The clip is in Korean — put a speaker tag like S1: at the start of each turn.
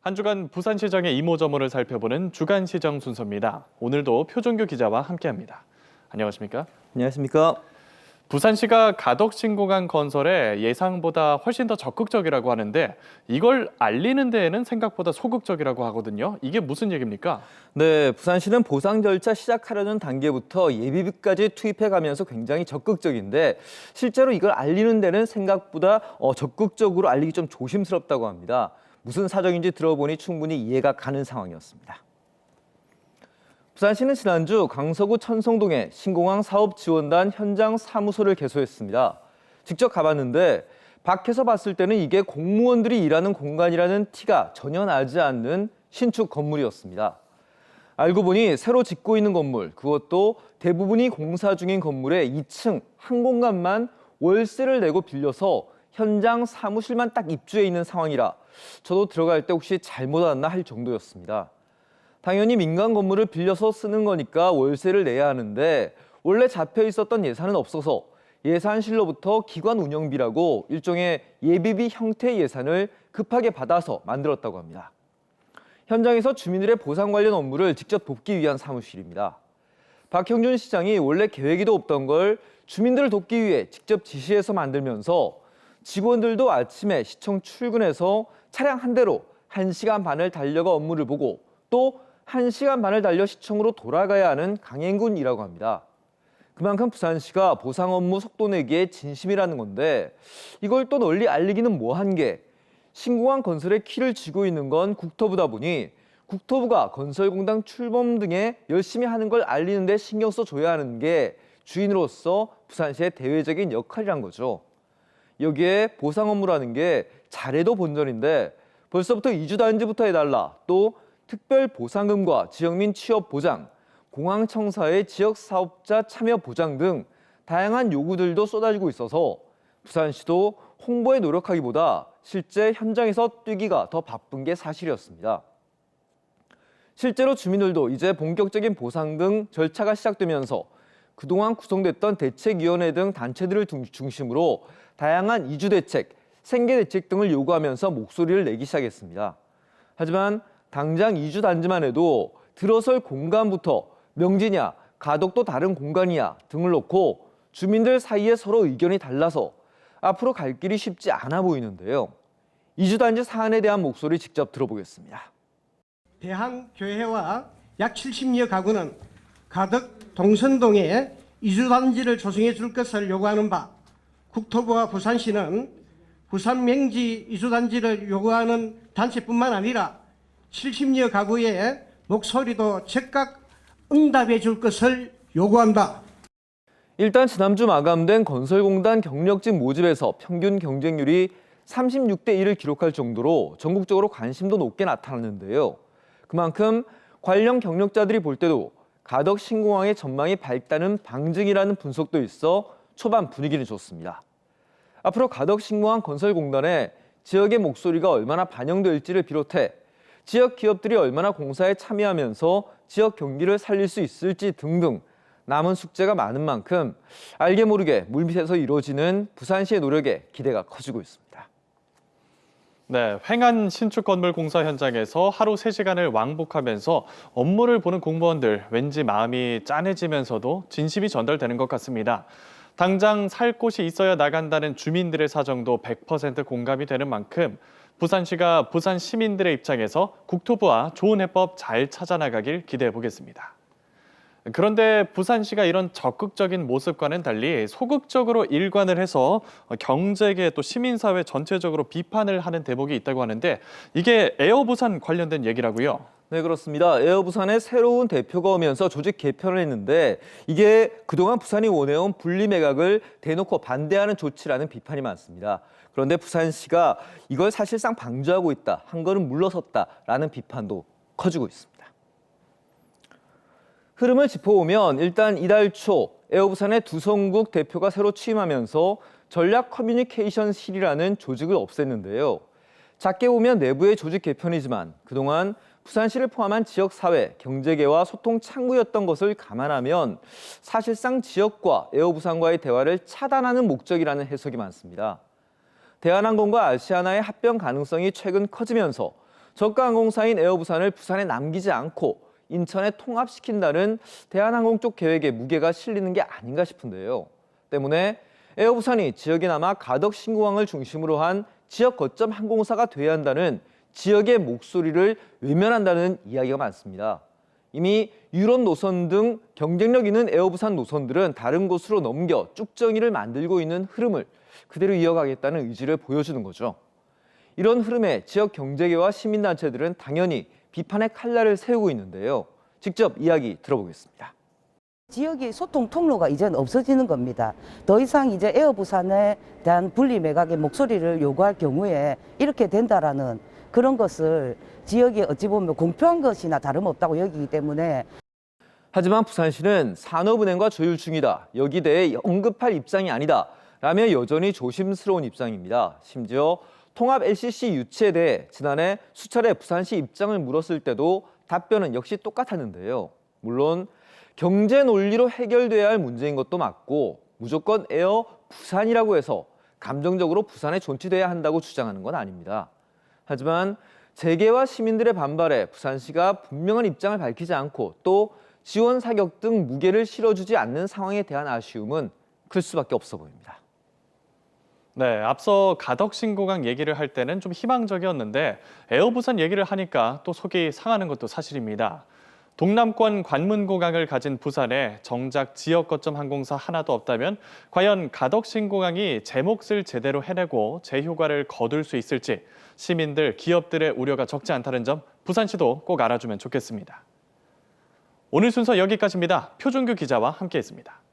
S1: 한 주간 부산시정의 이모저모를 살펴보는 주간시정 순서입니다. 오늘도 표종규 기자와 함께합니다. 안녕하십니까?
S2: 안녕하십니까?
S1: 부산시가 가덕신공항 건설에 예상보다 훨씬 더 적극적이라고 하는데 이걸 알리는 데에는 생각보다 소극적이라고 하거든요. 이게 무슨 얘기입니까?
S2: 네, 부산시는 보상 절차 시작하려는 단계부터 예비비까지 투입해가면서 굉장히 적극적인데 실제로 이걸 알리는 데는 생각보다 적극적으로 알리기 좀 조심스럽다고 합니다. 무슨 사정인지 들어보니 충분히 이해가 가는 상황이었습니다. 부산시는 지난주 강서구 천성동에 신공항 사업지원단 현장 사무소를 개소했습니다. 직접 가봤는데 밖에서 봤을 때는 이게 공무원들이 일하는 공간이라는 티가 전혀 나지 않는 신축 건물이었습니다. 알고 보니 새로 짓고 있는 건물, 그것도 대부분이 공사 중인 건물의 2층 한 공간만 월세를 내고 빌려서 현장 사무실만 딱 입주해 있는 상황이라 저도 들어갈 때 혹시 잘못 왔나 할 정도였습니다. 당연히 민간 건물을 빌려서 쓰는 거니까 월세를 내야 하는데 원래 잡혀 있었던 예산은 없어서 예산실로부터 기관 운영비라고 일종의 예비비 형태의 예산을 급하게 받아서 만들었다고 합니다. 현장에서 주민들의 보상 관련 업무를 직접 돕기 위한 사무실입니다. 박형준 시장이 원래 계획에도 없던 걸 주민들을 돕기 위해 직접 지시해서 만들면서 직원들도 아침에 시청 출근해서 차량 한 대로 1시간 반을 달려가 업무를 보고 또 1시간 반을 달려 시청으로 돌아가야 하는 강행군이라고 합니다. 그만큼 부산시가 보상 업무 속도 내기에 진심이라는 건데 이걸 또 널리 알리기는 뭐한 게 신공항 건설의 키를 쥐고 있는 건 국토부다 보니 국토부가 건설공단 출범 등에 열심히 하는 걸 알리는 데 신경 써줘야 하는 게 주인으로서 부산시의 대외적인 역할이란 거죠. 여기에 보상 업무라는 게 잘해도 본전인데 벌써부터 이주단지부터 해달라, 또 특별 보상금과 지역민 취업 보장, 공항청사의 지역사업자 참여 보장 등 다양한 요구들도 쏟아지고 있어서 부산시도 홍보에 노력하기보다 실제 현장에서 뛰기가 더 바쁜 게 사실이었습니다. 실제로 주민들도 이제 본격적인 보상 등 절차가 시작되면서 그동안 구성됐던 대책위원회 등 단체들을 중심으로 다양한 이주대책, 생계대책 등을 요구하면서 목소리를 내기 시작했습니다. 하지만 당장 이주단지만 해도 들어설 공간부터 명지냐, 가덕도 다른 공간이냐 등을 놓고 주민들 사이에 서로 의견이 달라서 앞으로 갈 길이 쉽지 않아 보이는데요. 이주단지 사안에 대한 목소리 직접 들어보겠습니다.
S3: 대한교회와 약 70여 가구는 가덕 동선동에 이주단지를 조성해 줄 것을 요구하는 바, 국토부와 부산시는 부산 명지 이주단지를 요구하는 단체뿐만 아니라 70여 가구의 목소리도 즉각 응답해 줄 것을 요구한다.
S2: 일단 지난주 마감된 건설공단 경력직 모집에서 평균 경쟁률이 36대 1을 기록할 정도로 전국적으로 관심도 높게 나타났는데요. 그만큼 관련 경력자들이 볼 때도 가덕 신공항의 전망이 밝다는 방증이라는 분석도 있어 초반 분위기는 좋습니다. 앞으로 가덕 신공항 건설공단에 지역의 목소리가 얼마나 반영될지를 비롯해 지역 기업들이 얼마나 공사에 참여하면서 지역 경기를 살릴 수 있을지 등등 남은 숙제가 많은 만큼 알게 모르게 물밑에서 이루어지는 부산시의 노력에 기대가 커지고 있습니다.
S1: 네, 횡한 신축 건물 공사 현장에서 하루 3시간을 왕복하면서 업무를 보는 공무원들, 왠지 마음이 짠해지면서도 진심이 전달되는 것 같습니다. 당장 살 곳이 있어야 나간다는 주민들의 사정도 100% 공감이 되는 만큼 부산시가 부산 시민들의 입장에서 국토부와 좋은 해법 잘 찾아나가길 기대해 보겠습니다. 그런데 부산시가 이런 적극적인 모습과는 달리 소극적으로 일관을 해서 경제계 또 시민사회 전체적으로 비판을 하는 대목이 있다고 하는데 이게 에어부산 관련된 얘기라고요?
S2: 네, 그렇습니다. 에어부산의 새로운 대표가 오면서 조직 개편을 했는데 이게 그동안 부산이 원해온 분리매각을 대놓고 반대하는 조치라는 비판이 많습니다. 그런데 부산시가 이걸 사실상 방조하고 있다, 한 걸음 물러섰다라는 비판도 커지고 있습니다. 흐름을 짚어보면 일단 이달 초 에어부산의 두성국 대표가 새로 취임하면서 전략 커뮤니케이션실이라는 조직을 없앴는데요. 작게 보면 내부의 조직 개편이지만 그동안 부산시를 포함한 지역사회, 경제계와 소통 창구였던 것을 감안하면 사실상 지역과 에어부산과의 대화를 차단하는 목적이라는 해석이 많습니다. 대한항공과 아시아나의 합병 가능성이 최근 커지면서 저가 항공사인 에어부산을 부산에 남기지 않고 인천에 통합시킨다는 대한항공 쪽 계획에 무게가 실리는 게 아닌가 싶은데요. 때문에 에어부산이 지역이나마 가덕 신공항을 중심으로 한 지역 거점 항공사가 돼야 한다는 지역의 목소리를 외면한다는 이야기가 많습니다. 이미 유럽 노선 등 경쟁력 있는 에어부산 노선들은 다른 곳으로 넘겨 쭉정이를 만들고 있는 흐름을 그대로 이어가겠다는 의지를 보여주는 거죠. 이런 흐름에 지역 경제계와 시민단체들은 당연히 비판의 칼날을 세우고 있는데요. 직접 이야기 들어보겠습니다.
S4: 지역의 소통 통로가 이제는 없어지는 겁니다. 더 이상 이제 에어부산에 대한 분리 매각의 목소리를 요구할 경우에 이렇게 된다라는 그런 것을 지역이 어찌 보면 공표한 것이나 다름없다고 여기기 때문에.
S2: 하지만 부산시는 산업은행과 조율 중이다. 여기 대해 언급할 입장이 아니다. 라며 여전히 조심스러운 입장입니다. 심지어 통합 LCC 유치에 대해 지난해 수차례 부산시 입장을 물었을 때도 답변은 역시 똑같았는데요. 물론 경제 논리로 해결돼야 할 문제인 것도 맞고 무조건 에어 부산이라고 해서 감정적으로 부산에 존치돼야 한다고 주장하는 건 아닙니다. 하지만 재계와 시민들의 반발에 부산시가 분명한 입장을 밝히지 않고 또 지원 사격 등 무게를 실어주지 않는 상황에 대한 아쉬움은 클 수밖에 없어 보입니다.
S1: 네, 앞서 가덕 신공항 얘기를 할 때는 좀 희망적이었는데 에어부산 얘기를 하니까 또 속이 상하는 것도 사실입니다. 동남권 관문공항을 가진 부산에 정작 지역 거점 항공사 하나도 없다면 과연 가덕 신공항이 제 몫을 제대로 해내고 제 효과를 거둘 수 있을지 시민들, 기업들의 우려가 적지 않다는 점 부산시도 꼭 알아주면 좋겠습니다. 오늘 순서 여기까지입니다. 표준규 기자와 함께했습니다.